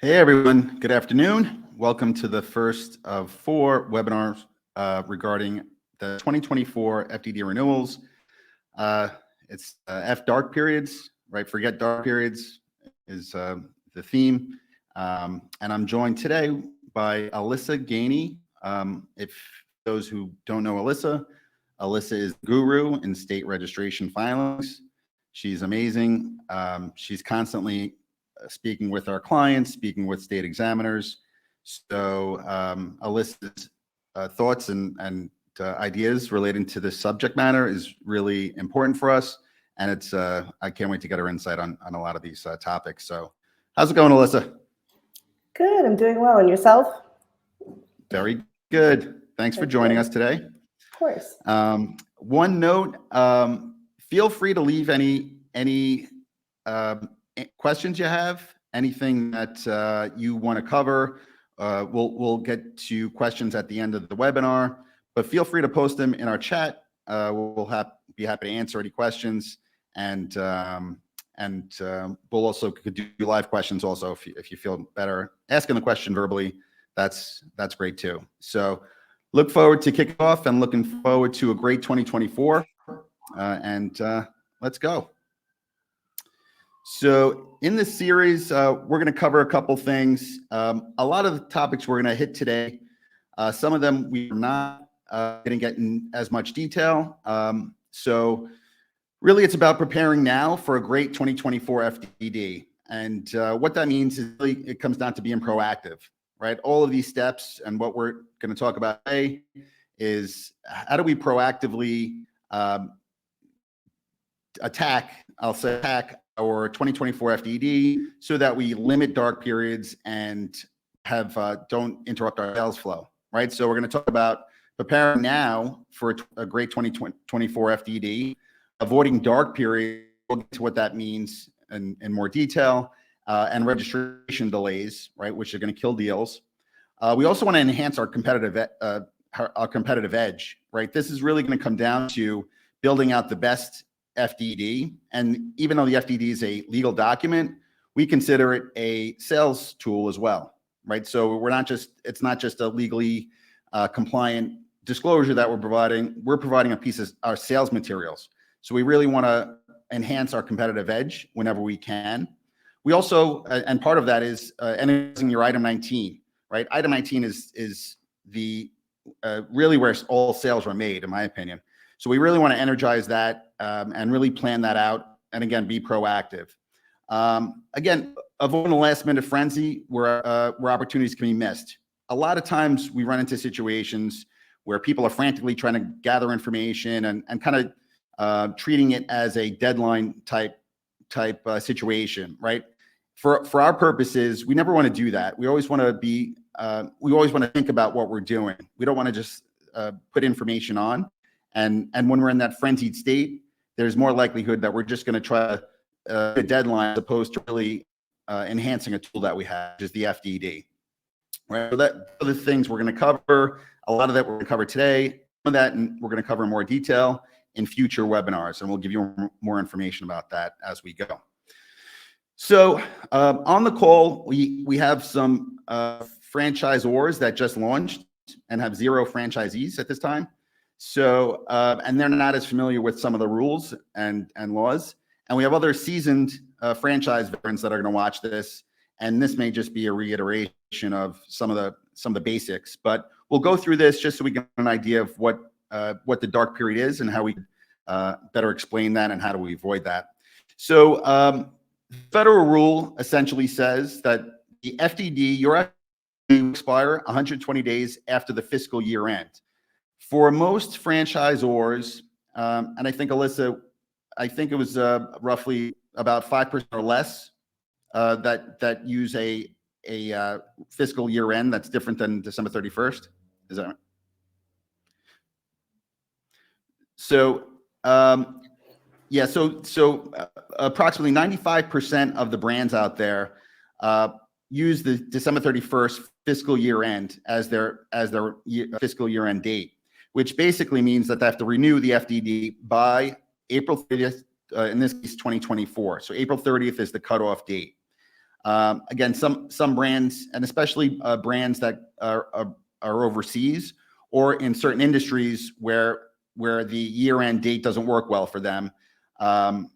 Hey everyone, good afternoon. Welcome to the first of 4 webinars regarding the 2024 FDD renewals. It's F dark periods, right? Forget dark periods is the theme. And I'm joined today by Alyssa Gainey. If those who don't know Alyssa is the guru in state registration filings. She's amazing. She's constantly speaking with our clients, speaking with state examiners. So Alyssa's thoughts and ideas relating to this subject matter is really important for us. And it's I can't wait to get her insight on a lot of these topics. So how's it going, Alyssa? Good, I'm doing well. And yourself? Very good. Thanks for joining us today. Of course. One note, feel free to leave any questions you have, anything that you want to cover. We'll get to questions at the end of the webinar, but feel free to post them in our chat. We'll be happy to answer any questions, and we'll also could do live questions also if you feel better asking the question verbally. That's great too. So look forward to kicking off and looking forward to a great 2024. Let's go. So in this series, we're going to cover a couple things. A lot of the topics we're going to hit today, some of them we're not going to get in as much detail. So really it's about preparing now for a great 2024 FDD. And what that means is really it comes down to being proactive, right? All of these steps and what we're going to talk about today is how do we proactively attack our 2024 FDD so that we limit dark periods and don't interrupt our sales flow, right? So we're going to talk about preparing now for a great 2024 FDD, avoiding dark periods. We'll get to what that means in more detail, and registration delays, right, which are going to kill deals. We also want to enhance our competitive edge, right? This is really going to come down to building out the best FDD. And even though the FDD is a legal document, we consider it a sales tool as well, right? So it's not just a legally compliant disclosure that we're providing. We're providing a piece of our sales materials. So we really want to enhance our competitive edge whenever we can. We also, and part of that is energizing your item 19, right? Item 19 is the really where all sales are made, in my opinion. So we really want to energize that and really plan that out, and again, be proactive. Again, avoiding the last minute frenzy where opportunities can be missed. A lot of times we run into situations where people are frantically trying to gather information and kind of treating it as a deadline type situation, right? For our purposes, we never want to do that. We always want to think about what we're doing. We don't want to just put information on. And when we're in that frenzied state, there's more likelihood that we're just going to try a deadline as opposed to really enhancing a tool that we have, which is the FDD. Right. So that are the things we're going to cover. A lot of that we're going to cover today. Some of that we're going to cover in more detail in future webinars, and we'll give you more information about that as we go. So on the call, we have some franchisors that just launched and have 0 franchisees at this time. So, and they're not as familiar with some of the rules and laws. And we have other seasoned franchise veterans that are going to watch this. And this may just be a reiteration of some of the basics, but we'll go through this just so we get an idea of what the dark period is and how we better explain that and how do we avoid that. So federal rule essentially says that the FDD, your FDD will expire 120 days after the fiscal year end. For most franchisors, and I think, Alyssa, I think it was roughly about 5% or less that use a fiscal year end that's different than December 31st. Is that right? So, yeah, so approximately 95% of the brands out there use the December 31st fiscal year end as their fiscal year end date, which basically means that they have to renew the FDD by April 30th, in this case, 2024. So April 30th is the cutoff date. Again, some brands, and especially brands that are overseas or in certain industries where the year-end date doesn't work well for them,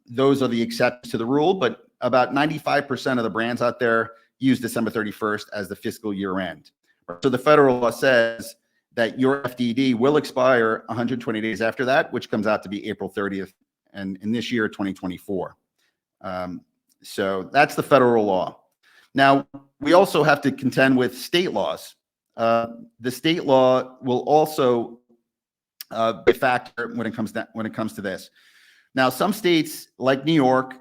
those are the exceptions to the rule. But about 95% of the brands out there use December 31st as the fiscal year end. So the federal law says that your FDD will expire 120 days after that, which comes out to be April 30th, and in this year, 2024. So that's the federal law. Now, we also have to contend with state laws. The state law will also be a factor when it comes to this. Now, some states like New York,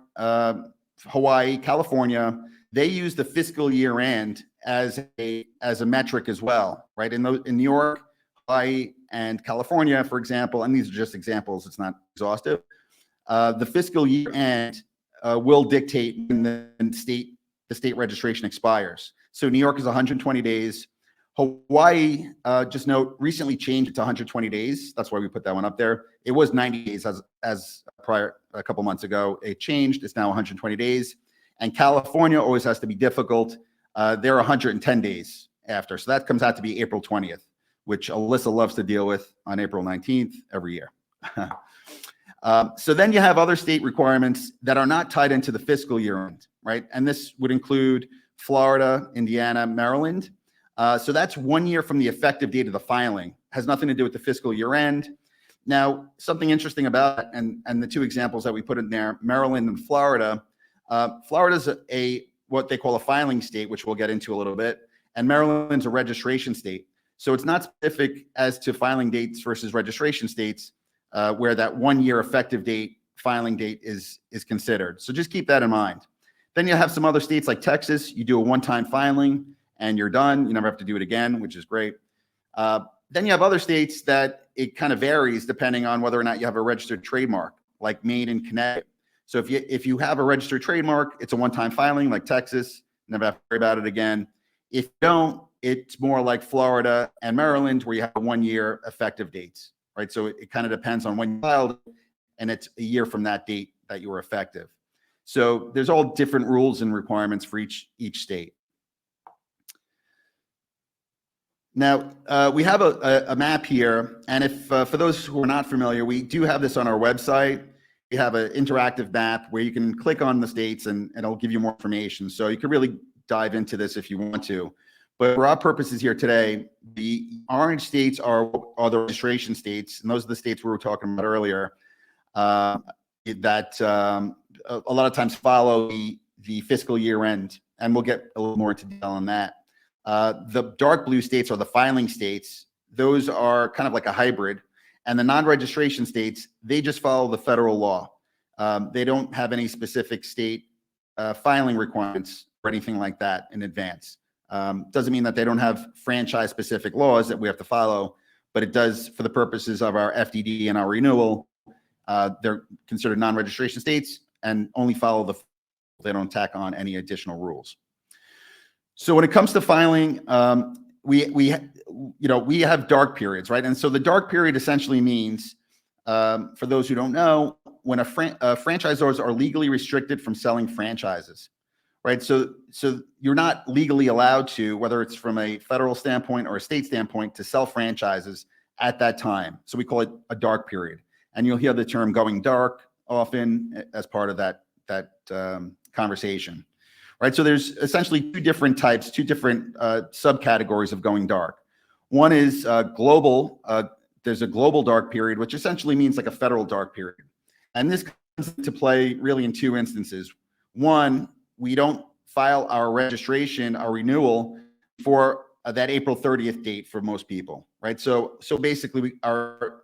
Hawaii, California, they use the fiscal year end as a metric as well, right? In New York, Hawaii, and California, for example, and these are just examples, it's not exhaustive. The fiscal year end will dictate when the state registration expires. So New York is 120 days. Hawaii, just note, recently changed it to 120 days. That's why we put that one up there. It was 90 days as prior a couple months ago. It changed. It's now 120 days. And California always has to be difficult. They're 110 days after. So that comes out to be April 20th, which Alyssa loves to deal with on April 19th every year. So then you have other state requirements that are not tied into the fiscal year end, right? And this would include Florida, Indiana, Maryland. So that's 1 year from the effective date of the filing. Has nothing to do with the fiscal year end. Now, something interesting about it, and the two examples that we put in there, Maryland and Florida. Florida's what they call a filing state, which we'll get into a little bit, and Maryland's a registration state. So it's not specific as to filing dates versus registration states, where that 1 year effective date, filing date is considered. So just keep that in mind. Then you have some other states like Texas. You do a one-time filing and you're done. You never have to do it again, which is great. Then you have other states that it kind of varies depending on whether or not you have a registered trademark, like Maine and Connecticut. So if you have a registered trademark, it's a one-time filing like Texas, never have to worry about it again. If you don't, it's more like Florida and Maryland, where you have 1 year effective dates, right? So it kind of depends on when you filed, and it's a year from that date that you were effective. So there's all different rules and requirements for each state. Now, we have a map here, and if for those who are not familiar, we do have this on our website. We have an interactive map where you can click on the states and it'll give you more information. So you could really dive into this if you want to. But for our purposes here today, the orange states are the registration states, and those are the states we were talking about earlier, that a lot of times follow the fiscal year end, and we'll get a little more into detail on that. The dark blue states are the filing states. Those are kind of like a hybrid. And the non-registration states, they just follow the federal law. They don't have any specific state filing requirements or anything like that in advance. Doesn't mean that they don't have franchise-specific laws that we have to follow, but it does for the purposes of our FDD and our renewal. They're considered non-registration states and only follow they don't tack on any additional rules. So when it comes to filing, we have dark periods, right? And so the dark period essentially means, for those who don't know, when franchisors are legally restricted from selling franchises, right? So you're not legally allowed to, whether it's from a federal standpoint or a state standpoint, to sell franchises at that time. So we call it a dark period, and you'll hear the term "going dark" often as part of that conversation. Right, so there's essentially two different types, two different subcategories of going dark. One is global. There's a global dark period, which essentially means like a federal dark period. And this comes into play really in two instances. One, we don't file our registration, our renewal for that April 30th date for most people, right? So basically our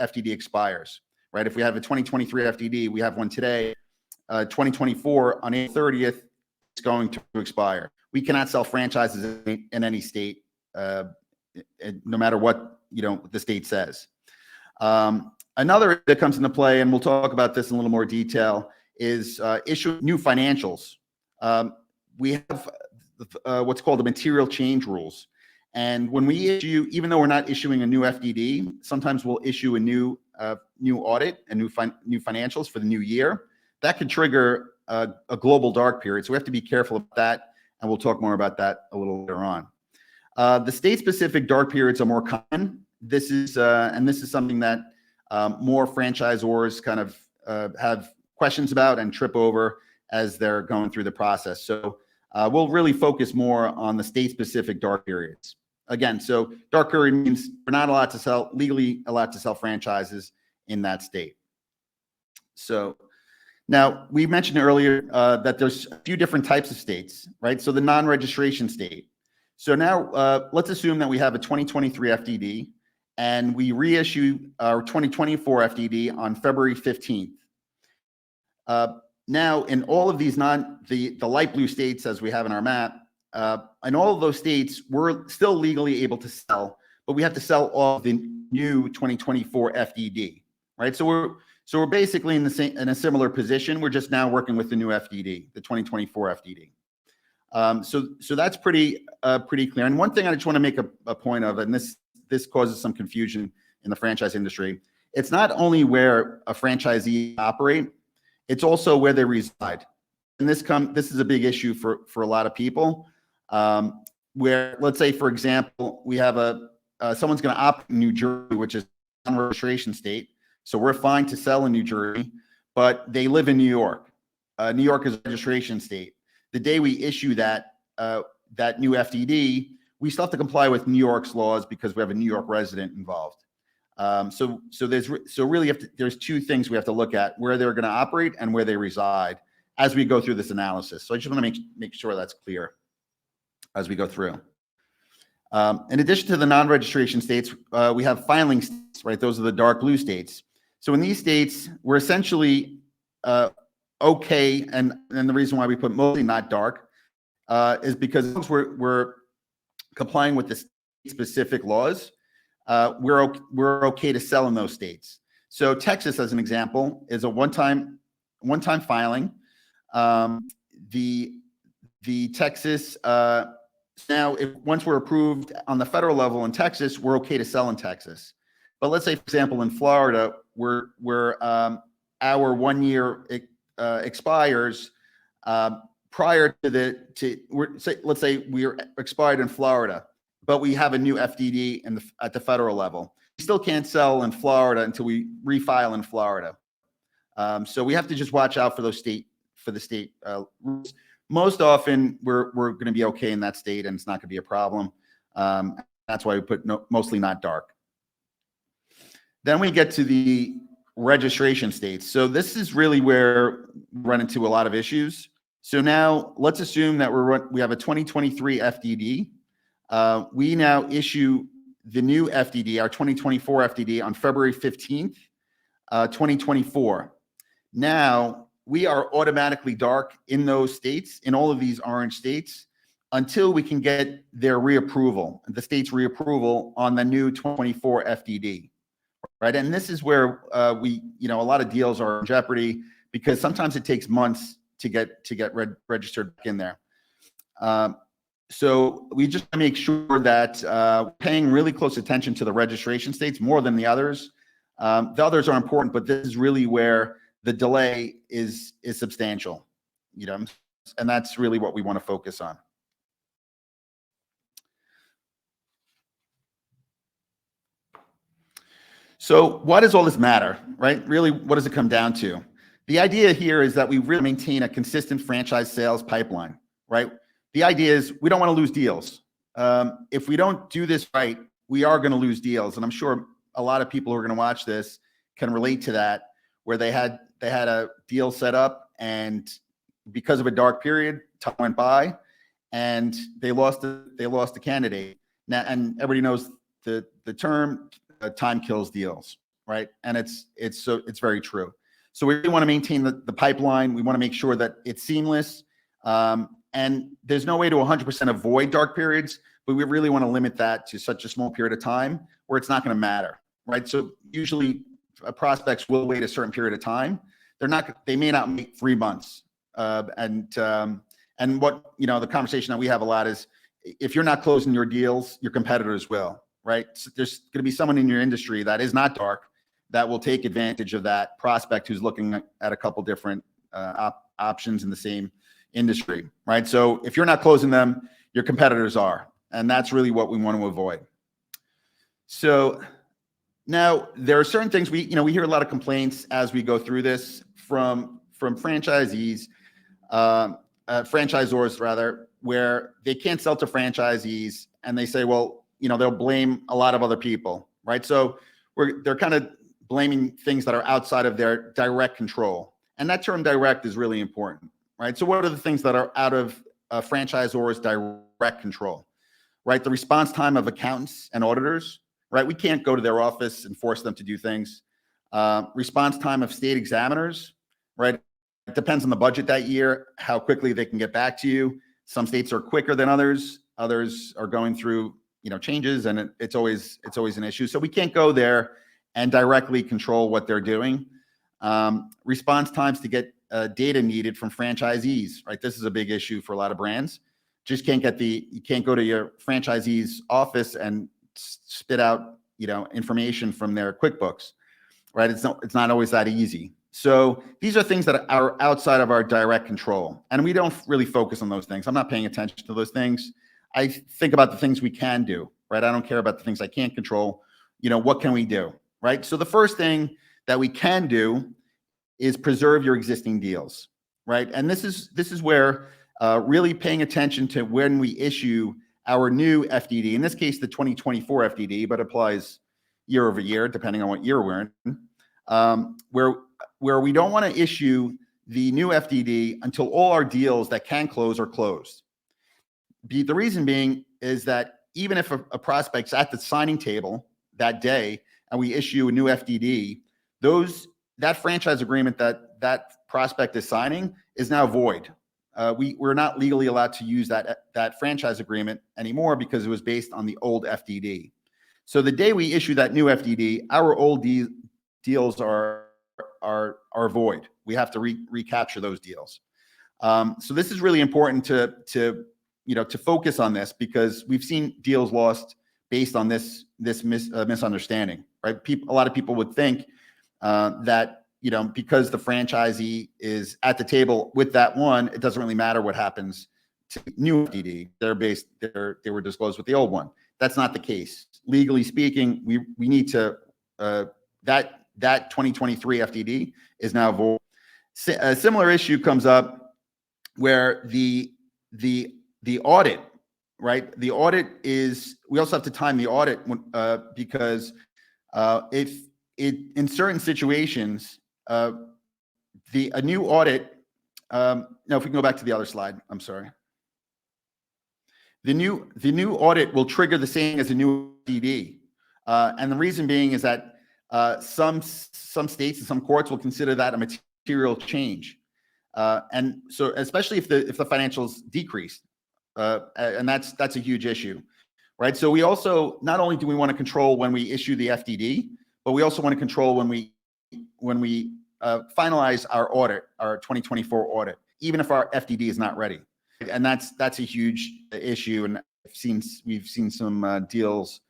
FDD expires, right? If we have a 2023 FDD, we have one today, 2024 on April 30th, it's going to expire. We cannot sell franchises in any state, no matter what the state says. Another that comes into play, and we'll talk about this in a little more detail, is issuing new financials. We have what's called the material change rules, and when we issue, even though we're not issuing a new FDD, sometimes we'll issue a new audit and new financials for the new year. That could trigger a global dark period. So we have to be careful about that. And we'll talk more about that a little later on. The state-specific dark periods are more common. This is something that more franchisors kind of have questions about and trip over as they're going through the process. So we'll really focus more on the state-specific dark periods. Again, so dark period means we're not allowed to sell, legally allowed to sell franchises in that state. So now we mentioned earlier that there's a few different types of states, right? So the non-registration state. So now let's assume that we have a 2023 FDD and we reissue our 2024 FDD on February 15th. Now in all of these the light blue states as we have in our map, in all of those states, we're still legally able to sell, but we have to sell all the new 2024 FDD, right? So we're basically in a similar position. We're just now working with the new FDD, the 2024 FDD. So that's pretty clear. And one thing I just want to make a point of, and this causes some confusion in the franchise industry. It's not only where a franchisee operate, it's also where they reside. And this is a big issue for a lot of people. Where, let's say, for example, we have someone's going to opt in New Jersey, which is a non-registration state. So we're fine to sell in New Jersey, but they live in New York. New York is a registration state. The day we issue that new FDD, we still have to comply with New York's laws because we have a New York resident involved. So really there's two things we have to look at: where they're going to operate and where they reside as we go through this analysis. So I just want to make sure that's clear as we go through. In addition to the non-registration states, we have filing states, right? Those are the dark blue states. So in these states, we're essentially okay, and the reason why we put mostly not dark is because we're complying with the state-specific laws. We're okay to sell in those states. So Texas, as an example, is a one-time filing. The Texas now, once we're approved on the federal level in Texas, we're okay to sell in Texas. But let's say, for example, in Florida, our 1 year expires prior to let's say we're expired in Florida, but we have a new FDD at the federal level. We still can't sell in Florida until we refile in Florida. So we have to just watch out for the state rules. Most often, we're going to be okay in that state, and it's not going to be a problem. That's why we put mostly not dark. Then we get to the registration states. So this is really where we run into a lot of issues. So now let's assume that we have a 2023 FDD. We now issue the new FDD, our 2024 FDD, on February 15th, 2024. Now, we are automatically dark in those states, in all of these orange states, until we can get their reapproval, the state's reapproval on the new 2024 FDD, right? And this is where a lot of deals are in jeopardy because sometimes it takes months to get registered back in there. So we just make sure that paying really close attention to the registration states more than the others. The others are important, but this is really where the delay is substantial, and that's really what we want to focus on. So why does all this matter, right? Really, what does it come down to? The idea here is that we really maintain a consistent franchise sales pipeline, right? The idea is we don't want to lose deals. If we don't do this right, we are going to lose deals. And I'm sure a lot of people who are going to watch this can relate to that, where they had a deal set up, and because of a dark period, time went by, and they lost the candidate. Now, and everybody knows the term time kills deals, right? And it's very true. So we really want to maintain the pipeline. We want to make sure that it's seamless. And there's no way to 100% avoid dark periods, but we really want to limit that to such a small period of time where it's not going to matter, right? So usually prospects will wait a certain period of time. They may not make 3 months. And what, the conversation that we have a lot is, if you're not closing your deals, your competitors will, right? So there's going to be someone in your industry that is not dark that will take advantage of that prospect who's looking at a couple different options in the same industry, right? So if you're not closing them, your competitors are, and that's really what we want to avoid. So now there are certain things we hear a lot of complaints as we go through this from franchisees, franchisors rather, where they can't sell to franchisees and they say, well, they'll blame a lot of other people, right? So they're kind of blaming things that are outside of their direct control. And that term direct is really important, right? So what are the things that are out of a franchisor's direct control, right? The response time of accountants and auditors, right? We can't go to their office and force them to do things. Response time of state examiners, right? It depends on the budget that year, how quickly they can get back to you. Some states are quicker than others. Others are going through, changes, and it's always an issue. So we can't go there and directly control what they're doing. Response times to get data needed from franchisees, right? This is a big issue for a lot of brands. You can't go to your franchisee's office and spit out, information from their QuickBooks, right? It's not always that easy. So these are things that are outside of our direct control, and we don't really focus on those things. I'm not paying attention to those things. I think about the things we can do, right? I don't care about the things I can't control. What can we do, right? So the first thing that we can do is preserve your existing deals, right? And this is where really paying attention to when we issue our new FDD, in this case, the 2024 FDD, but applies year over year, depending on what year we're in, where we don't want to issue the new FDD until all our deals that can close are closed. The reason being is that even if a prospect's at the signing table that day and we issue a new FDD, that franchise agreement that prospect is signing is now void. We're not legally allowed to use that franchise agreement anymore because it was based on the old FDD. So the day we issue that new FDD, our old deals are void. We have to recapture those deals. So this is really important to focus on this, because we've seen deals lost based on this misunderstanding, right? A lot of people would think that because the franchisee is at the table with that one, it doesn't really matter what happens to new FDD. They were disclosed with the old one. That's not the case. Legally speaking, we need to that 2023 FDD is now void. A similar issue comes up where the audit, right? The audit we also have to time the audit because in certain situations, a new audit, no, if we can go back to the other slide, I'm sorry. The new audit will trigger the same as a new FDD. And the reason being is that some states and some courts will consider that a material change. And so especially if the financials decreased, and that's a huge issue, right? So we also, not only do we want to control when we issue the FDD, but we also want to control when we finalize our audit, our 2024 audit, even if our FDD is not ready. And that's a huge issue, and we've seen some deals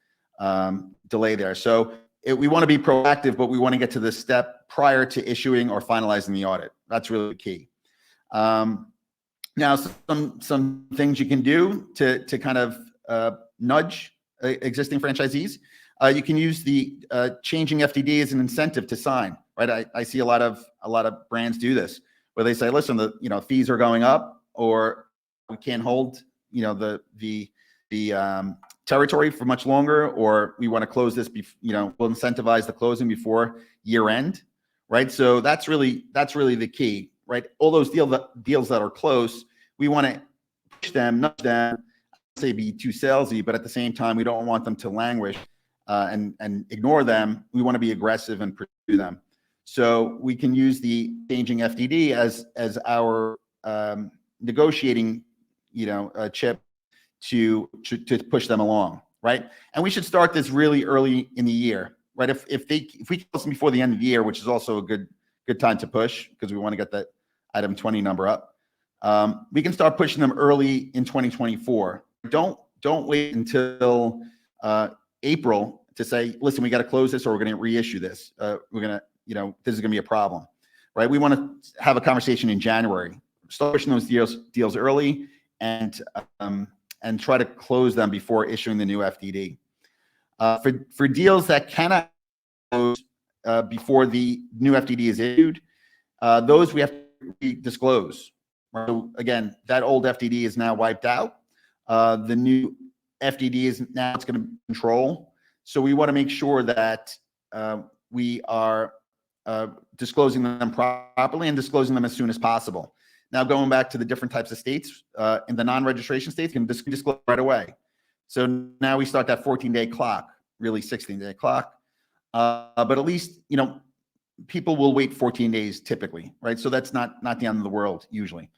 delay there. So we want to be proactive, but we want to get to this step prior to issuing or finalizing the audit. That's really the key. Now, some things you can do to kind of nudge existing franchisees. You can use the changing FDD as an incentive to sign, right? I see a lot of brands do this, where they say, listen, the fees are going up, or we can't hold the territory for much longer, or we want to close this, we'll incentivize the closing before year end, right? So that's really the key, right? All those deals that are close, we want to push them, nudge them, say be too salesy, but at the same time, we don't want them to languish and ignore them. We want to be aggressive and pursue them. So we can use the changing FDD as our negotiating, chip to push them along, right? And we should start this really early in the year, right? If we close them before the end of the year, which is also a good time to push, because we want to get that item 20 number up. We can start pushing them early in 2024. Don't wait until April to say, listen, we got to close this, or we're going to reissue this. This is going to be a problem, right? We want to have a conversation in January, start pushing those deals early, and try to close them before issuing the new FDD. For deals that cannot close before the new FDD is issued, those we have to disclose. So again, that old FDD is now wiped out. The new FDD is now it's going to control. So we want to make sure that we are disclosing them properly and disclosing them as soon as possible. Now, going back to the different types of states, in the non-registration states, can disclose right away. So now we start that 14-day clock, really 16-day clock. But at least, people will wait 14 days typically, right? So that's not the end of the world usually.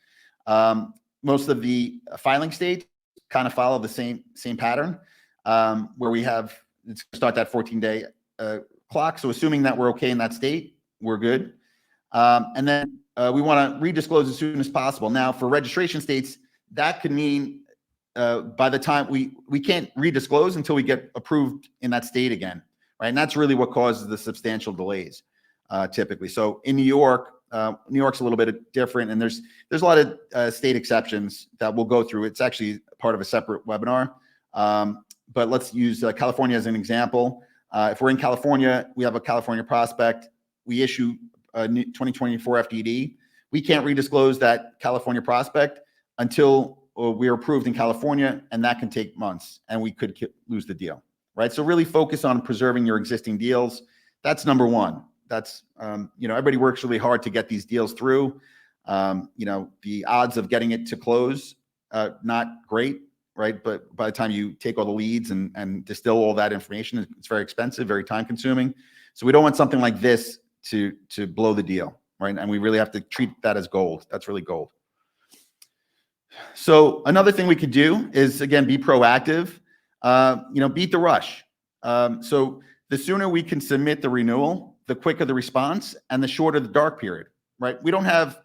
Most of the filing states kind of follow the same pattern, where we have start that 14-day clock. So assuming that we're okay in that state, we're good. And then we want to redisclose as soon as possible. Now, for registration states, that could mean by the time we can't redisclose until we get approved in that state again, right? And that's really what causes the substantial delays typically. So in New York, New York's a little bit different, and there's a lot of state exceptions that we'll go through. It's actually part of a separate webinar. But let's use California as an example. If we're in California, we have a California prospect, we issue a new 2024 FDD. We can't redisclose that California prospect until we're approved in California, and that can take months, and we could lose the deal, right? So really focus on preserving your existing deals. That's number one. That's, everybody works really hard to get these deals through. The odds of getting it to close, not great, right? But by the time you take all the leads and distill all that information, it's very expensive, very time consuming. So we don't want something like this to blow the deal, right? And we really have to treat that as gold. That's really gold. So another thing we could do is, again, be proactive, beat the rush. So the sooner we can submit the renewal, the quicker the response and the shorter the dark period, right? We don't have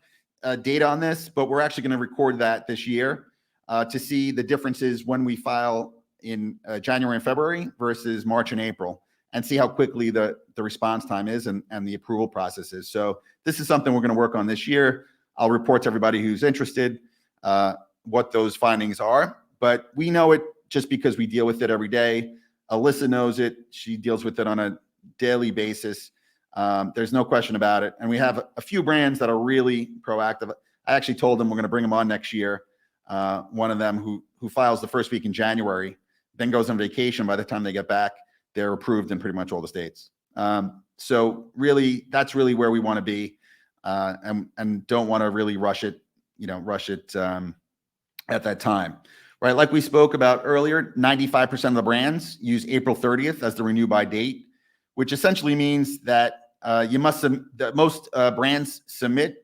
data on this, but we're actually going to record that this year to see the differences when we file in January and February versus March and April, and see how quickly the response time is and the approval process is. So this is something we're going to work on this year. I'll report to everybody who's interested what those findings are, but we know it just because we deal with it every day. Alyssa knows it. She deals with it on a daily basis. There's no question about it. And we have a few brands that are really proactive. I actually told them we're going to bring them on next year. One of them who files the first week in January, then goes on vacation. By the time they get back, they're approved in pretty much all the states. So really, that's really where we want to be, and don't want to really rush it at that time, right? Like we spoke about earlier, 95% of the brands use April 30th as the renew by date, which essentially means that most brands submit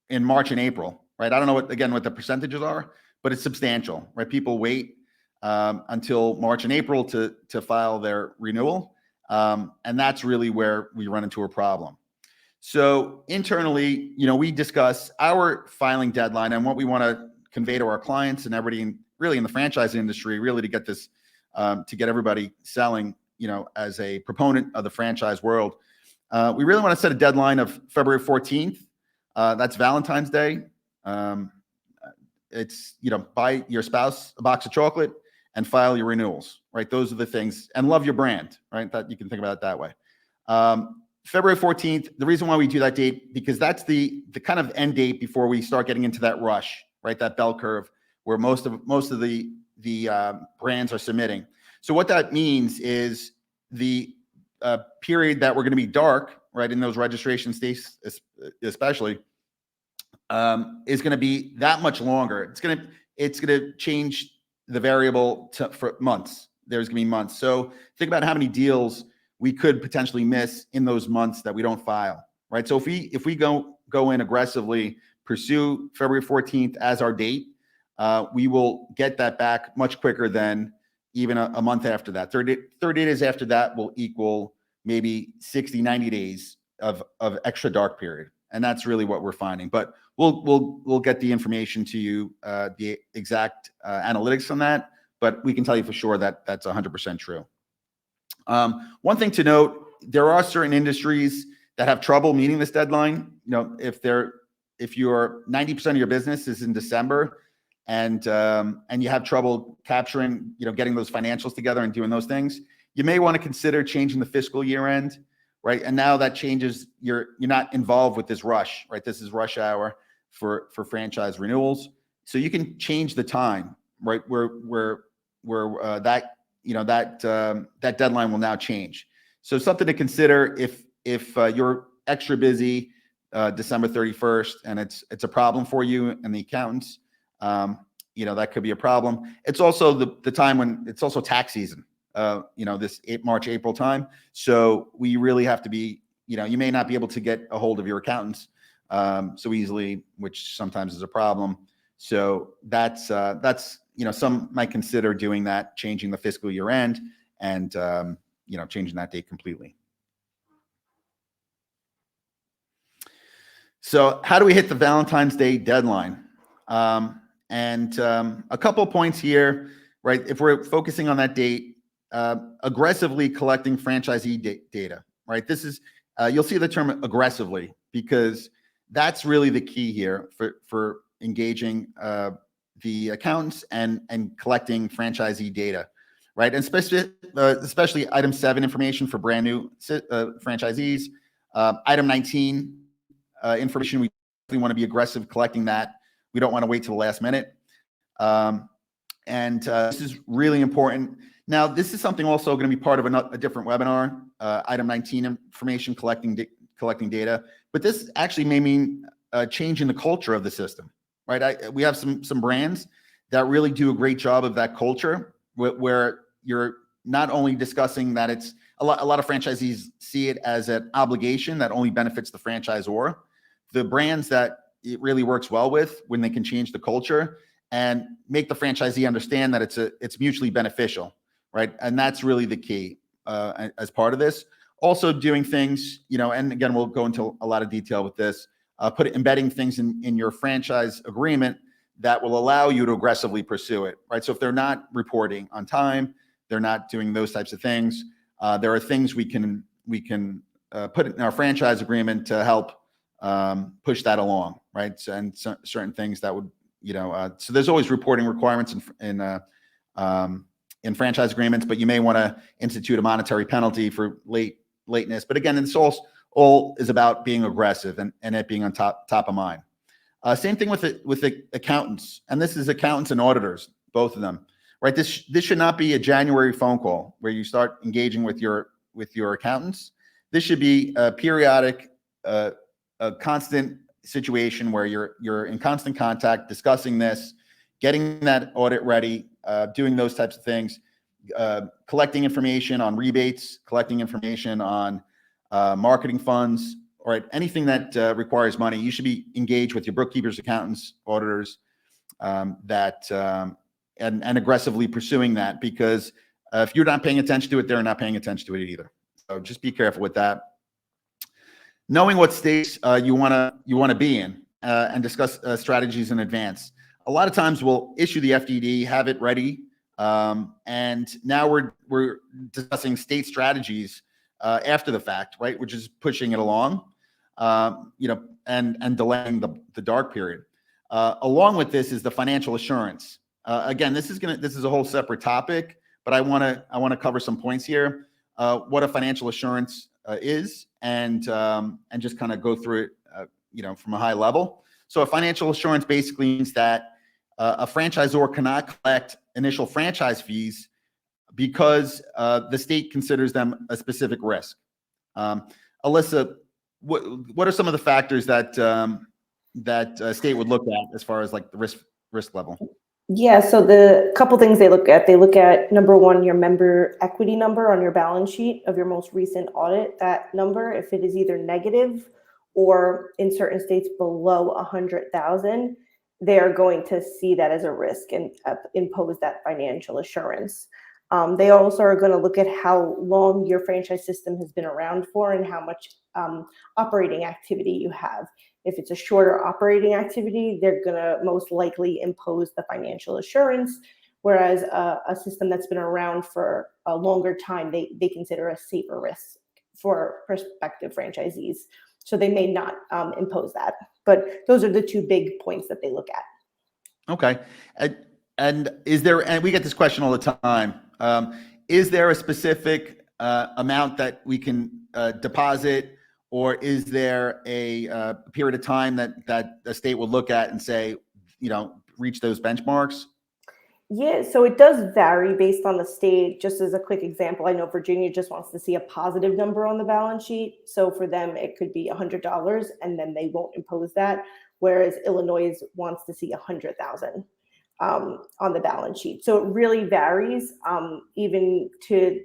in March and April, right? I don't know what the percentages are, but it's substantial, right? People wait until March and April to file their renewal. And that's really where we run into a problem. So internally, we discuss our filing deadline and what we want to convey to our clients and everybody really in the franchise industry, really to get this, to get everybody selling, as a proponent of the franchise world. We really want to set a deadline of February 14th. That's Valentine's Day. It's, buy your spouse a box of chocolate and file your renewals, right? Those are the things, and love your brand, right? That you can think about it that way. February 14th, the reason why we do that date, because that's the kind of end date before we start getting into that rush, right? That bell curve where most of the brands are submitting. So what that means is the period that we're going to be dark, right, in those registration states especially, is going to be that much longer. It's going to change the variable for months. There's going to be months. So think about how many deals we could potentially miss in those months that we don't file, right? So if we go in aggressively, pursue February 14th as our date, we will get that back much quicker than even a month after that. 30 days after that will equal maybe 60, 90 days of extra dark period. And that's really what we're finding. But we'll get the information to you, the exact analytics on that, but we can tell you for sure that that's 100% true. One thing to note, there are certain industries that have trouble meeting this deadline, if you're 90% of your business is in December, and you have trouble capturing, getting those financials together and doing those things, you may want to consider changing the fiscal year end, right? And now that changes, you're not involved with this rush, right? This is rush hour for franchise renewals, so you can change the time, right? Where that that deadline will now change. So something to consider if you're extra busy December 31st and it's a problem for you and the accountants. That could be a problem. It's also the time when it's also tax season, this March, April time. So we really have to be, you may not be able to get a hold of your accountants so easily, which sometimes is a problem. So that's some might consider doing that, changing the fiscal year end and, changing that date completely. So how do we hit the Valentine's Day deadline? A couple of points here, right? If we're focusing on that date, aggressively collecting franchisee data, right? This is, you'll see the term aggressively because that's really the key here for engaging the accountants and collecting franchisee data, right? And especially item 7 information for brand new franchisees. Item 19 information, we definitely want to be aggressive collecting that. We don't want to wait till the last minute. This is really important. Now, this is something also going to be part of a different webinar, item 19 information, collecting data. But this actually may mean changing the culture of the system, right? We have some brands that really do a great job of that culture where you're not only discussing that it's a lot of franchisees see it as an obligation that only benefits the franchisor. The brands that it really works well with when they can change the culture and make the franchisee understand that it's mutually beneficial, right? And that's really the key as part of this. Also doing things, and again, we'll go into a lot of detail with this, embedding things in your franchise agreement that will allow you to aggressively pursue it, right? So if they're not reporting on time, they're not doing those types of things, there are things we can put in our franchise agreement to help push that along, right? So, and certain things that would, so there's always reporting requirements in franchise agreements, but you may want to institute a monetary penalty for lateness. But again, it's all is about being aggressive and it being on top of mind. Same thing with the accountants, and this is accountants and auditors, both of them, right? This should not be a January phone call where you start engaging with your accountants. This should be a periodic, a constant situation where you're in constant contact, discussing this, getting that audit ready, doing those types of things, collecting information on rebates, collecting information on marketing funds, all right, anything that requires money. You should be engaged with your bookkeepers, accountants, auditors, and aggressively pursuing that, because if you're not paying attention to it, they're not paying attention to it either. So just be careful with that. Knowing what states you want to be in and discuss strategies in advance. A lot of times we'll issue the FDD, have it ready, and now we're discussing state strategies after the fact, right? Which is pushing it along, and delaying the dark period. Along with this is the financial assurance. Again, this is a whole separate topic, but I want to cover some points here. What a financial assurance is, and just kind of go through it, from a high level. So a financial assurance basically means that a franchisor cannot collect initial franchise fees because the state considers them a specific risk. Alyssa, what are some of the factors that that state would look at as far as like the risk level? Yeah, so the couple things they look at, number one, your member equity number on your balance sheet of your most recent audit. That number, if it is either negative or in certain states below 100,000, they are going to see that as a risk and impose that financial assurance. They also are going to look at how long your franchise system has been around for and how much operating activity you have. If it's a shorter operating activity, they're going to most likely impose the financial assurance, whereas a system that's been around for a longer time, they consider a safer risk. for prospective franchisees. So they may not impose that. But those are the two big points that they look at. Okay. And is there, and we get this question all the time, is there a specific amount that we can deposit, or is there a period of time that the state will look at and say, reach those benchmarks? Yeah, so it does vary based on the state. Just as a quick example, I know Virginia just wants to see a positive number on the balance sheet. So for them, it could be $100, and then they won't impose that. Whereas Illinois wants to see 100,000 on the balance sheet. So it really varies, even to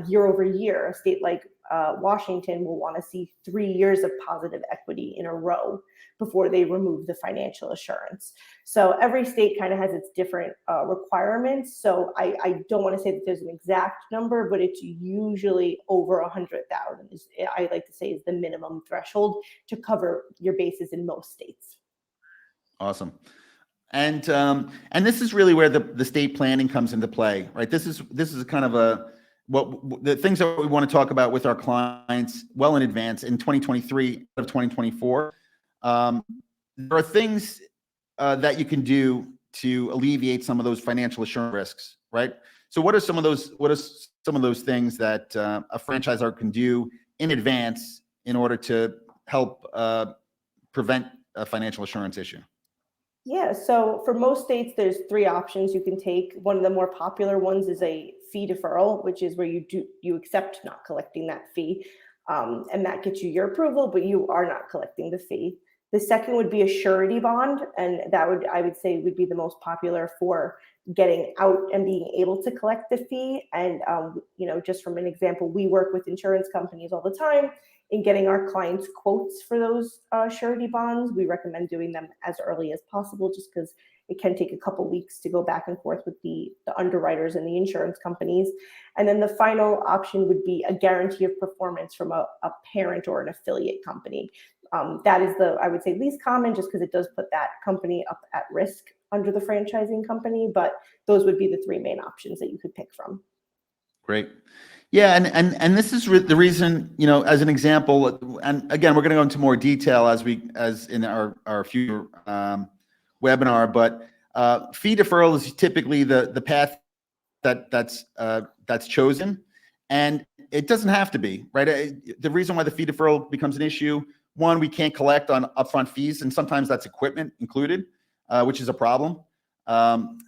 year over year. A state like Washington will want to see 3 years of positive equity in a row before they remove the financial assurance. So every state kind of has its different requirements. So I don't want to say that there's an exact number, but it's usually over 100,000. I like to say is the minimum threshold to cover your bases in most states. Awesome. And this is really where the state planning comes into play, right? This is kind of the things that we want to talk about with our clients well in advance in 2023 of 2024. There are things that you can do to alleviate some of those financial assurance risks, right? So what are some of those things that a franchisor can do in advance in order to help prevent a financial assurance issue? Yeah, so for most states, there's 3 options you can take. One of the more popular ones is a fee deferral, which is where you accept not collecting that fee, and that gets you your approval, but you are not collecting the fee. The second would be a surety bond, and that I would say would be the most popular for getting out and being able to collect the fee. And just from an example, we work with insurance companies all the time in getting our clients quotes for those surety bonds. We recommend doing them as early as possible, just because it can take a couple weeks to go back and forth with the underwriters and the insurance companies. And then the final option would be a guarantee of performance from a parent or an affiliate company. That is I would say, least common, just because it does put that company up at risk under the franchising company. But those would be the 3 main options that you could pick from. Great. Yeah, and this is the reason, as an example, and again, we're going to go into more detail as in our future webinar, but fee deferral is typically the path that's chosen, and it doesn't have to be, right? The reason why the fee deferral becomes an issue, one, we can't collect on upfront fees, and sometimes that's equipment included, which is a problem.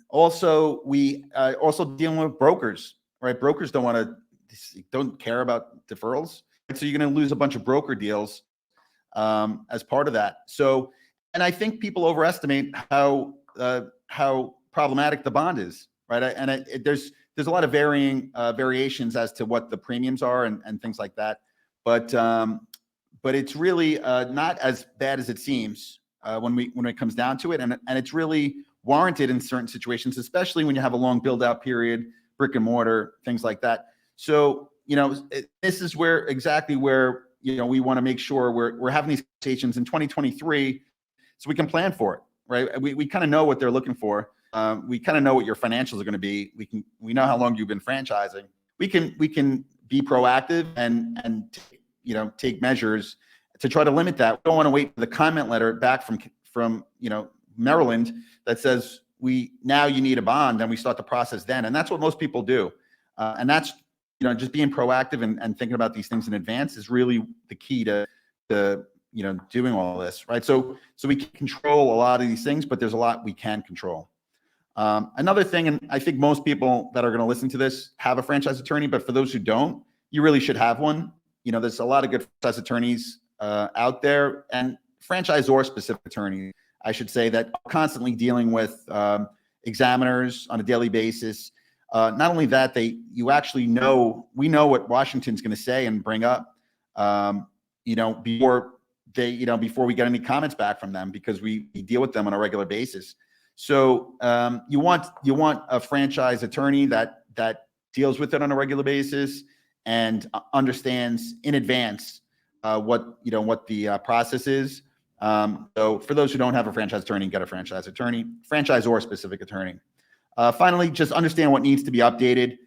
Also, we also dealing with brokers, right? Brokers don't care about deferrals, so you're going to lose a bunch of broker deals as part of that. So, and I think people overestimate how problematic the bond is, right? And there's a lot of variations as to what the premiums are and things like that, but it's really not as bad as it seems when it comes down to it, and it's really warranted in certain situations, especially when you have a long build-out period, brick and mortar, things like that. So, this is exactly where we want to make sure we're having these conversations in 2023, so we can plan for it, right? We kind of know what they're looking for. We kind of know what your financials are going to be. We know how long you've been franchising. We can be proactive and take measures to try to limit that. We don't want to wait for the comment letter back from Maryland that says you need a bond, and we start the process then. And that's what most people do. And that's just being proactive and thinking about these things in advance is really the key to doing all this, right? So we can control a lot of these things, but there's a lot we can control. Another thing, and I think most people that are going to listen to this have a franchise attorney, but for those who don't, you really should have one. There's a lot of good franchise attorneys out there, and franchisor specific attorneys, I should say, that are constantly dealing with examiners on a daily basis. Not only that, we know what Washington's going to say and bring up, before we get any comments back from them, because we deal with them on a regular basis. So you want a franchise attorney that deals with it on a regular basis and understands in advance what the process is. So for those who don't have a franchise attorney, get a franchise attorney, franchisor specific attorney. Finally, just understand what needs to be updated.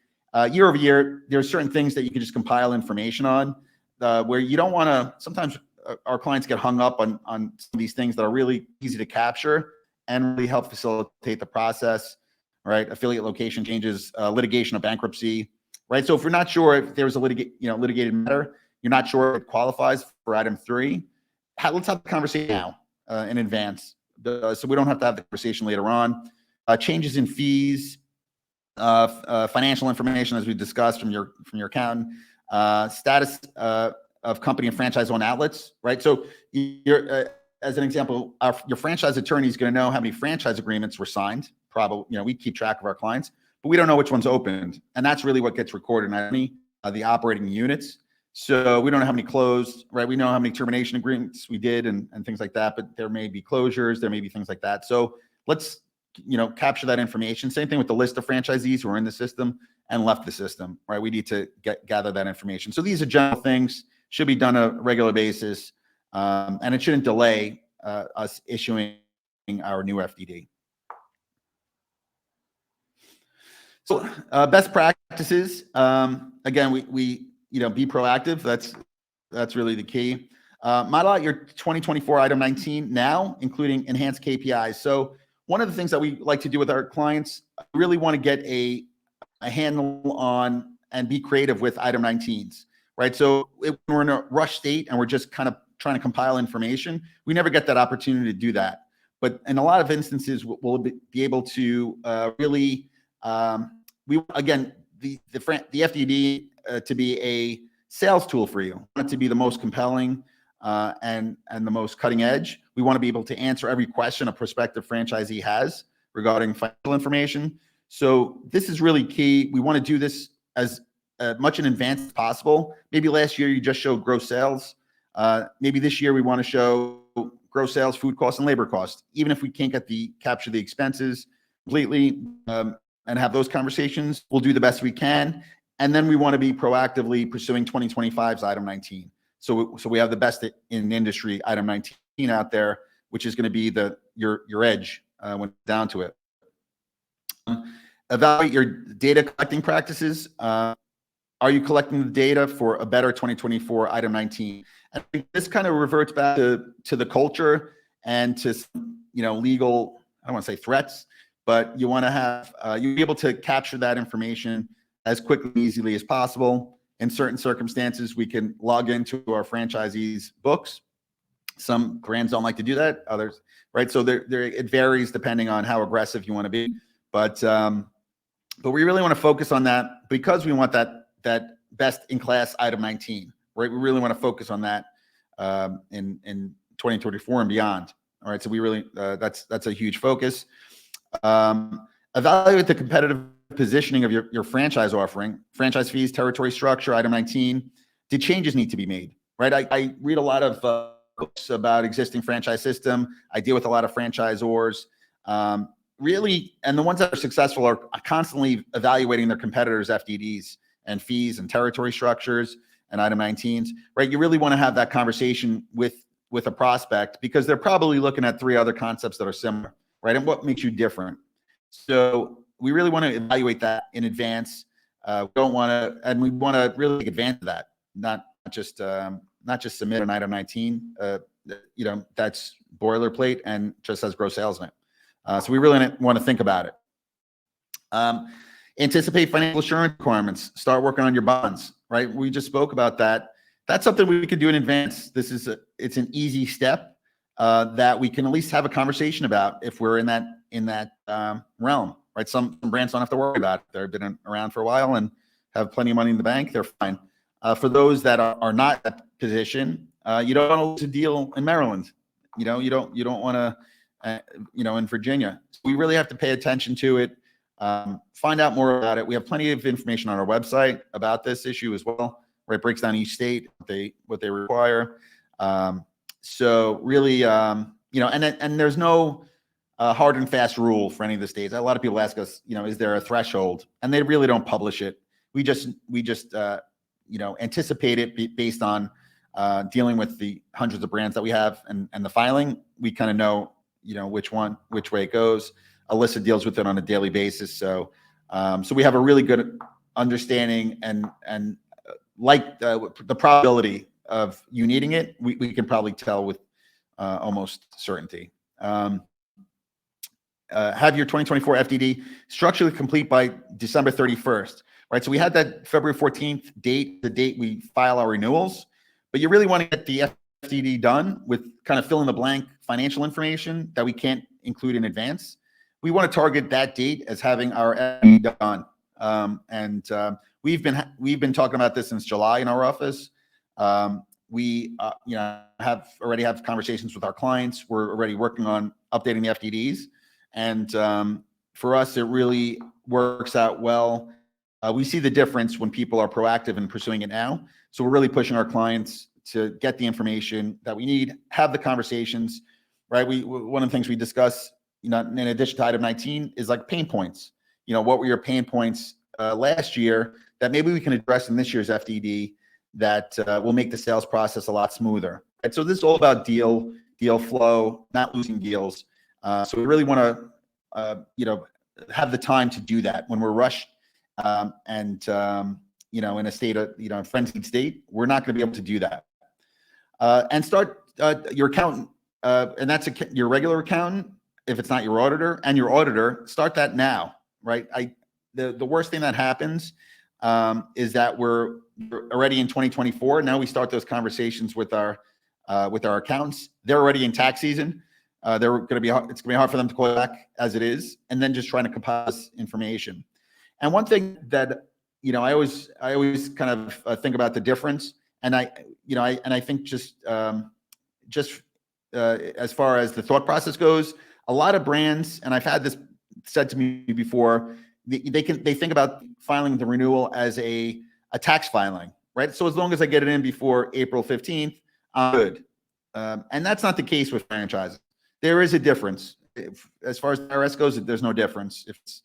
Year over year, there are certain things that you can just compile information on where you don't want to, sometimes our clients get hung up on some of these things that are really easy to capture and really help facilitate the process, right? Affiliate location changes, litigation of bankruptcy, right? So if we're not sure if there's a litigated matter, you're not sure if it qualifies for item 3, let's have the conversation now in advance, so we don't have to have the conversation later on. Changes in fees, financial information, as we discussed from your accountant, status of company and franchise-owned outlets, right? So you're, as an example, your franchise attorney is going to know how many franchise agreements were signed. Probably, we keep track of our clients, but we don't know which ones opened, and that's really what gets recorded in the operating units. So we don't know how many closed, right? We know how many termination agreements we did and things like that, but there may be closures, there may be things like that. So let's, capture that information. Same thing with the list of franchisees who are in the system and left the system, right? We need to gather that information. So these are general things, should be done on a regular basis, and it shouldn't delay us issuing our new FDD. So best practices, again, we be proactive. That's really the key. Model out your 2024 item 19 now, including enhanced KPIs. So one of the things that we like to do with our clients, we really want to get a handle on and be creative with item 19s, right? So if we're in a rush state and we're just kind of trying to compile information, we never get that opportunity to do that. But in a lot of instances, we'll be able to really, again, the FDD to be a sales tool for you. We want it to be the most compelling and the most cutting edge. We want to be able to answer every question a prospective franchisee has regarding financial information. So this is really key. We want to do this as much in advance as possible. Maybe last year you just showed gross sales. Maybe this year we want to show gross sales, food costs, and labor costs. Even if we can't capture the expenses completely and have those conversations, we'll do the best we can. And then we want to be proactively pursuing 2025's item 19. So we have the best in industry item 19 out there, which is going to be your edge when it's down to it. Evaluate your data collecting practices. Are you collecting the data for a better 2024 item 19? I think this kind of reverts back to the culture and to legal, I don't want to say threats, but you want to have you'll be able to capture that information as quickly and easily as possible. In certain circumstances, we can log into our franchisees' books. Some brands don't like to do that, others, right? So it varies depending on how aggressive you want to be. But we really want to focus on that because we want that best in class item 19, right? We really want to focus on that in 2024 and beyond. All right, so we really that's a huge focus. Evaluate the competitive positioning of your franchise offering, franchise fees, territory structure, item 19. Do changes need to be made, right? I read a lot of books about existing franchise system. I deal with a lot of franchisors. Really, and the ones that are successful are constantly evaluating their competitors' FDDs and fees and territory structures and item 19s, right? You really want to have that conversation with a prospect because they're probably looking at 3 other concepts that are similar, right? And what makes you different? So we really want to evaluate that in advance. We don't want to, and we want to really take advantage of that, not just submit an item 19. That's boilerplate and just has gross sales in it. So we really want to think about it. Anticipate financial assurance requirements. Start working on your bonds, right? We just spoke about that. That's something we could do in advance. It's an easy step that we can at least have a conversation about if we're in that realm, right? Some brands don't have to worry about it. They've been around for a while and have plenty of money in the bank. They're fine. For those that are not in that position, you don't want to deal in Maryland. You don't want to, in Virginia. So we really have to pay attention to it. Find out more about it. We have plenty of information on our website about this issue as well, where it breaks down each state, what they require. So really, and there's no hard and fast rule for any of the states. A lot of people ask us, is there a threshold? And they really don't publish it. We just anticipate it based on dealing with the hundreds of brands that we have and the filing. We kind of know, which way it goes. Alyssa deals with it on a daily basis. So we have a really good understanding and like the probability of you needing it, we can probably tell with almost certainty. Have your 2024 FDD structurally complete by December 31st, right? So we had that February 14th date, the date we file our renewals, but you really want to get the FDD done with kind of fill in the blank financial information that we can't include in advance. We want to target that date as having our FDD done. We've been talking about this since July in our office. We already have conversations with our clients. We're already working on updating the FDDs. And for us, it really works out well. We see the difference when people are proactive in pursuing it now. So we're really pushing our clients to get the information that we need, have the conversations, right? One of the things we discuss, in addition to item 19, is like pain points. What were your pain points last year that maybe we can address in this year's FDD that will make the sales process a lot smoother. Right? So this is all about deal flow, not losing deals. So we really want to, have the time to do that. When we're rushed in a state of, frenzied state, we're not going to be able to do that. And start your accountant, and that's your regular accountant. If it's not your auditor, and your auditor, start that now, right? The worst thing that happens is that we're already in 2024. Now we start those conversations with our accountants. They're already in tax season. It's going to be hard for them to call back as it is, and then just trying to compile this information. And one thing that I always kind of think about the difference, and I think just as far as the thought process goes, a lot of brands, and I've had this said to me before, they think about filing the renewal as a tax filing, right? So as long as I get it in before April 15th, I'm good. And that's not the case with franchises. There is a difference. As far as the IRS goes, there's no difference. If it's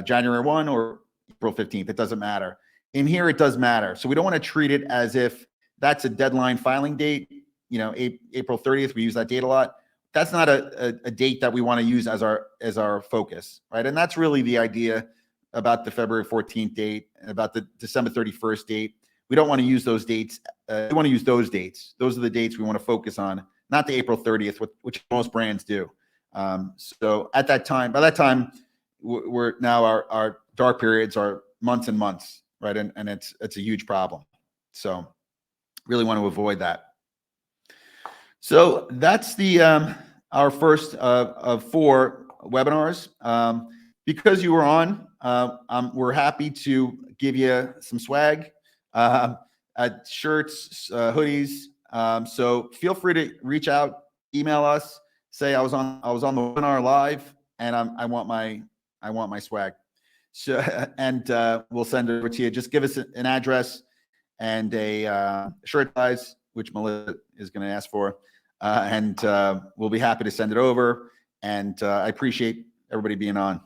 January 1 or April 15th, it doesn't matter. In here, it does matter. So we don't want to treat it as if that's a deadline filing date. April 30th, we use that date a lot. That's not a date that we want to use as our focus, right? And that's really the idea about the February 14th date, about the December 31st date. We don't want to use those dates. We want to use those dates. Those are the dates we want to focus on, not the April 30th, which most brands do. So by that time, we're now our dark periods are months and months, right? And it's a huge problem. So really want to avoid that. So that's our first of 4 webinars. Because you were on, we're happy to give you some swag, shirts, hoodies. So feel free to reach out, email us, say I was on the webinar live, and I want my swag. So and we'll send it over to you. Just give us an address and a shirt size, which Melissa is going to ask for. And we'll be happy to send it over. And I appreciate everybody being on.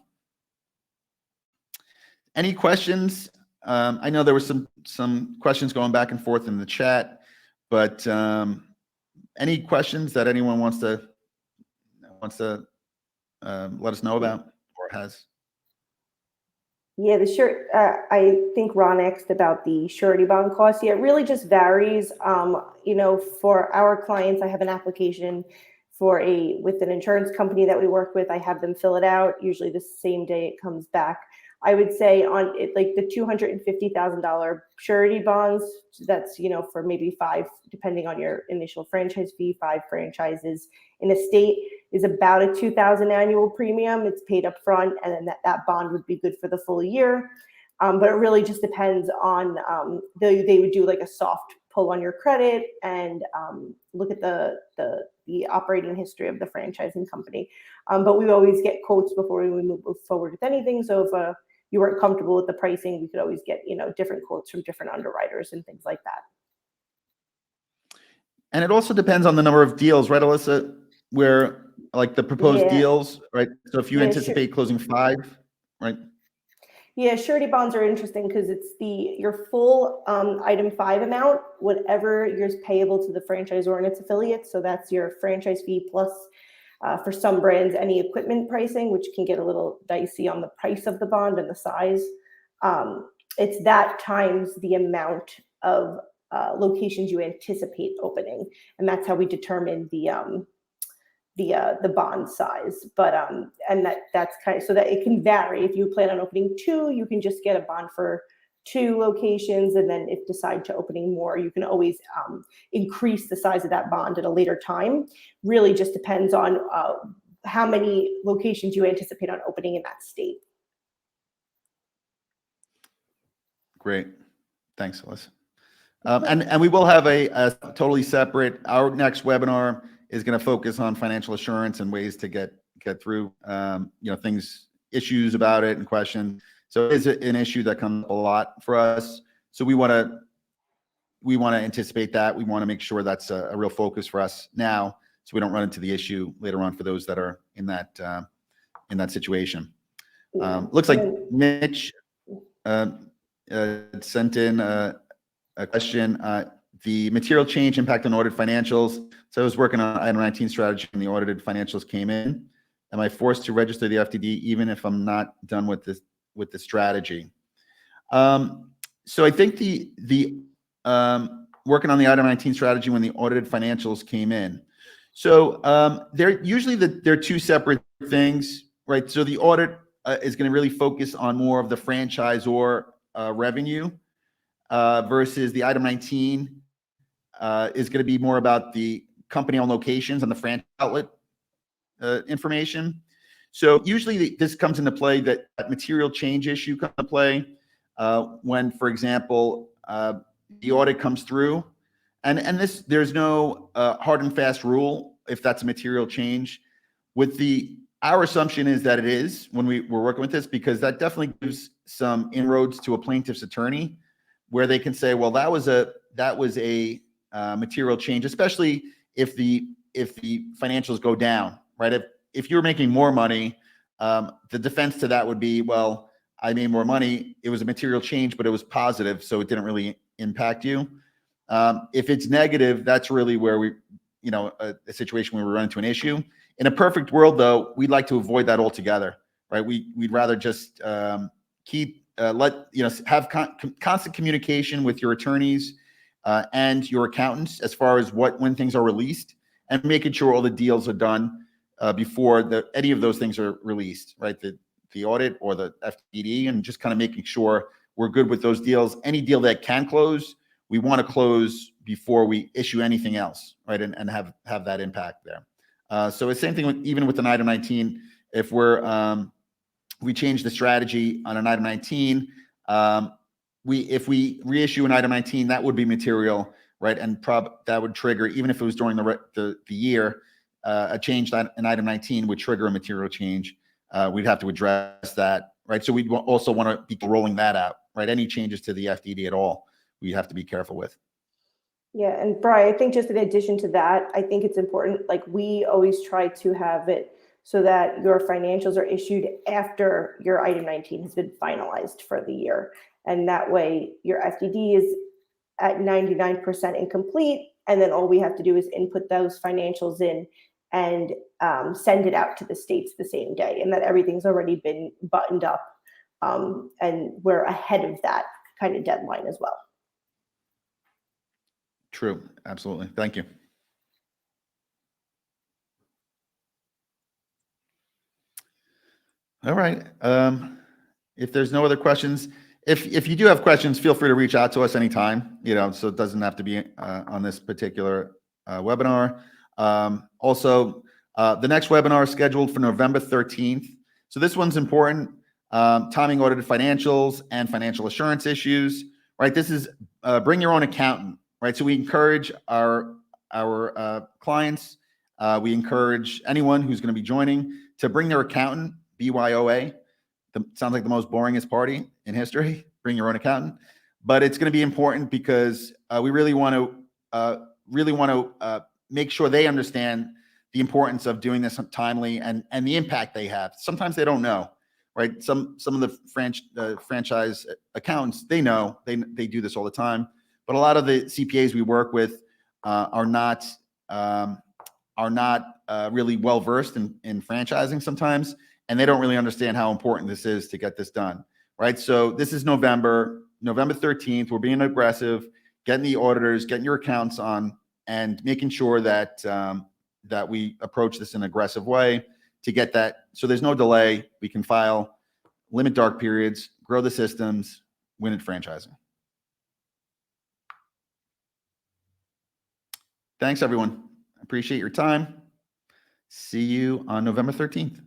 Any questions? I know there were some questions going back and forth in the chat, but any questions that anyone wants to let us know about or has? Yeah, the shirt, I think Ron asked about the surety bond cost. Yeah, it really just varies. For our clients, I have an application with an insurance company that we work with. I have them fill it out, usually the same day it comes back. I would say on it, like the $250,000 surety bonds, that's, for maybe 5, depending on your initial franchise fee, 5 franchises in a state is about a $2,000 annual premium. It's paid up front, and then that bond would be good for the full year. But it really just depends on, they would do like a soft pull on your credit and look at the operating history of the franchising company. But we always get quotes before we move forward with anything. So if you weren't comfortable with the pricing, we could always get, different quotes from different underwriters and things like that. And it also depends on the number of deals, right, Alyssa? Where like the proposed deals, right? So if you anticipate closing 5, right? Yeah, surety bonds are interesting because it's your full item 5 amount, whatever is payable to the franchisor and its affiliates. So that's your franchise fee plus, for some brands, any equipment pricing, which can get a little dicey on the price of the bond and the size. It's that times the amount of locations you anticipate opening, and that's how we determine the bond size. But and that's kind of, so that it can vary. If you plan on opening 2, you can just get a bond for 2 locations, and then if decide to opening more, you can always increase the size of that bond at a later time. Really just depends on how many locations you anticipate on opening in that state. Great. Thanks, Alyssa. And we will have a totally separate, our next webinar is going to focus on financial assurance and ways to get through, things, issues about it and questions. So it is an issue that comes up a lot for us. So we want to anticipate that. We want to make sure that's a real focus for us now, so we don't run into the issue later on for those that are in that situation. Looks like Mitch sent in a question. The material change impact on audited financials. So I was working on item 19 strategy and the audited financials came in. Am I forced to register the FDD even if I'm not done with the strategy? So I think the working on the item 19 strategy when the audited financials came in. So they're usually they're 2 separate things, right? So the audit is going to really focus on more of the franchisor revenue versus the item 19 is going to be more about the company-owned locations and the franchise outlet information. So usually this comes into play, that material change issue comes into play when, for example, the audit comes through, and there's no hard and fast rule if that's a material change. Our assumption is that it is when we're working with this, because that definitely gives some inroads to a plaintiff's attorney, where they can say, well, that was a material change, especially if the financials go down, right? If you're making more money, the defense to that would be, well, I made more money. It was a material change, but it was positive, so it didn't really impact you. If it's negative, that's really where a situation where we run into an issue. In a perfect world, though, we'd like to avoid that altogether, right? We'd rather just have constant communication with your attorneys and your accountants as far as when things are released, and making sure all the deals are done before any of those things are released, right? The audit or the FDD, and just kind of making sure we're good with those deals. Any deal that can close, we want to close before we issue anything else, right? And have that impact there. So it's same thing even with an item 19. If we change the strategy on an item 19, if we reissue an item 19, that would be material, right? And that would trigger, even if it was during the year, a change in item 19 would trigger a material change. We'd have to address that, right? So we'd also want to be rolling that out, right? Any changes to the FDD at all, we have to be careful with. Yeah, and Brian, I think just in addition to that, I think it's important, like we always try to have it so that your financials are issued after your item 19 has been finalized for the year. And that way your FDD is at 99% incomplete, and then all we have to do is input those financials in and send it out to the states the same day, and that everything's already been buttoned up, and we're ahead of that kind of deadline as well. True, absolutely. Thank you. All right. If there's no other questions, if you do have questions, feel free to reach out to us anytime, so it doesn't have to be on this particular webinar. Also, the next webinar is scheduled for November 13th. So this one's important. Timing audited financials and financial assurance issues, right? This is bring your own accountant, right? So we encourage our clients, we encourage anyone who's going to be joining to bring their accountant, BYOA. Sounds like the most boringest party in history. Bring your own accountant, but it's going to be important because we really want to make sure they understand the importance of doing this timely and the impact they have. Sometimes they don't know, right? Some of the franchise accountants, they know, they do this all the time, but a lot of the CPAs we work with are not really well versed in franchising sometimes, and they don't really understand how important this is to get this done, right? So this is November 13th. We're being aggressive. getting the auditors, getting your accounts on, and making sure that that we approach this in an aggressive way to get that. So there's no delay. We can file, limit dark periods, grow the systems, win at franchising. Thanks, everyone. Appreciate your time. See you on November 13th.